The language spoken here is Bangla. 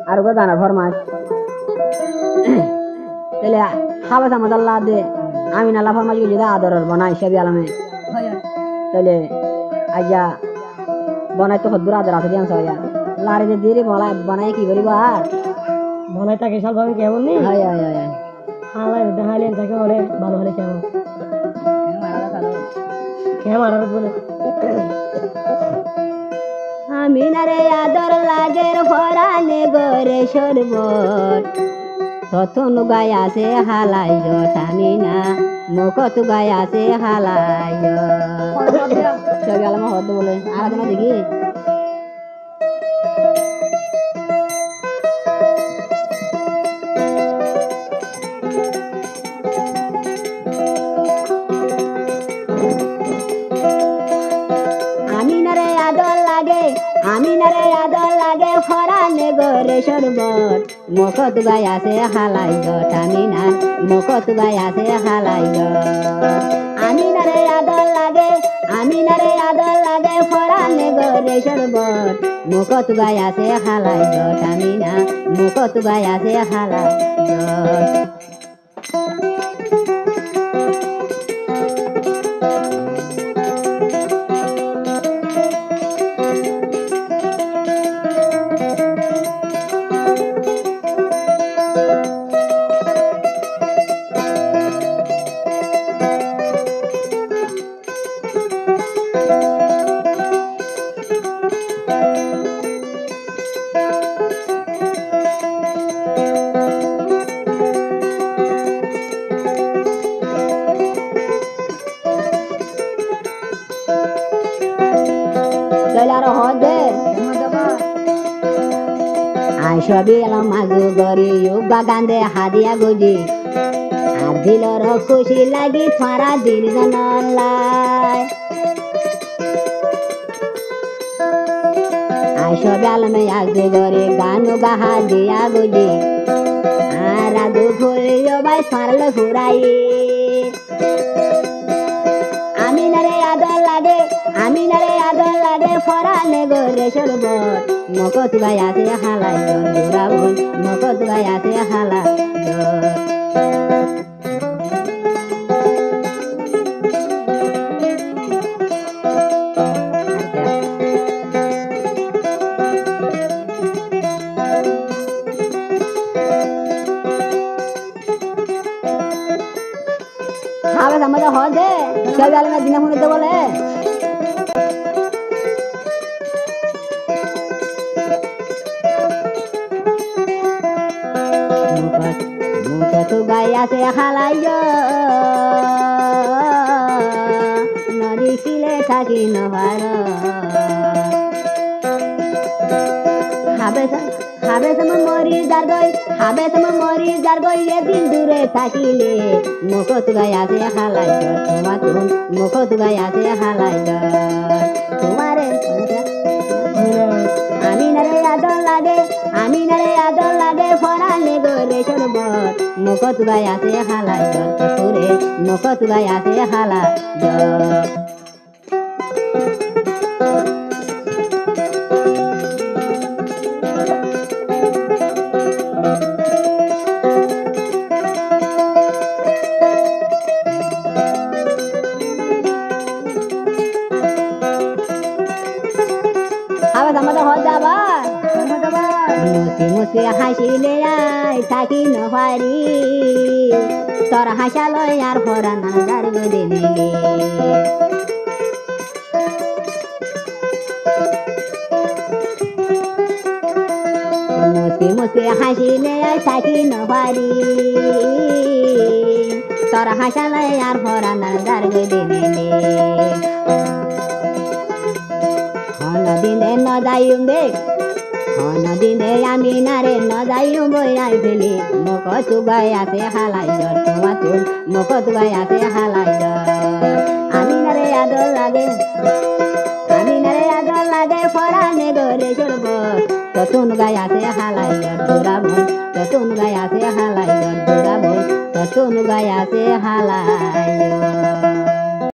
আর গো দানা ফরমাস তাহলে হাবাস আমাদের আল্লাহ দে আমি নাল্লা ফরমাস গেছি আদরের বনাই সবই আলামে তাহলে আইয়া বনাই তো হদ্দুর আদর আছে দিয়ান সয়া লারে যে দিয়ে বনাই কি বলিব আর বনাই তাকে সব ভাবে কেমন নেই হায় হায় হায় হালাই দেখাইলেন তাকে বলে ভালো হলে কেমন কেমন আর বলে আমি নারে আদর লাগের ফরানে গরে সরবর তথন গায় আছে হালাই আমি না মুখত গায় আছে হালাই সবই আলামা হদ্দ বলে আরাধনা দেখি আমি নারে আদর লাগে ফরানে গরে সরবর মুখত গায় আছে হালাই আমি না মুখত গায় আছে হালাই আমি নারে আদর লাগে ফরানে গরে সরবর মুখত গায় আছে হালাই আমি না মুখত গায় আছে হালাই সবই এলাম মাগু গরি বাগান দে হাদিয়া গজি আর দিলর খুশি লাগি ফারা দিন জানালাই সবে আলমে আগু গরি গানু গাহা দিয়া গজি আর আগু ফুলিও বাই ফারল ফুরাই আমি নারে আদর লাগে ফরানে গরে সরবর মুখত গায় আছে হালাই জোড়া বল মুখত গায় আছে হালা হাবাস আমাদের হদে সব আলমে দিনা মনে তো বলে মুখত গায় আছে হালাই নদী কিলে থাকি নবার হাবে তোমার মরি যার গই এদিন দূরে থাকিলে মুখত গায় আছে হালাই তোমার মুখত গায় আছে হালাই তোমারে আমি নারে আদর লাগে ফরানে গরে সরবর মুখত গায় আছে হালাই তোরে মুখত গায় আছে হালা আমাদের হল যাবার মুসি হাসিলে আয় থাকি নহারি তোর হাসালয় আর ফরান দার গদে নিলে মুসি হাসিলে আয় থাকি নহারি তোর হাসালয় আর ফরান দার গদে নিলে দিনে ন যাইম দে দিনে আমি নারে ন যাইম বই ফেলি মুখত গায় আছে হালাই তোমার তুল মুখত গায় আছে হালাই আমি নারে আদর লাগে ফরানে গরে চলব ততুন গায় আছে হালাই দূরা বল ততুন গায় আছে হালাই দূরা বল ততুন গায় আছে হালাই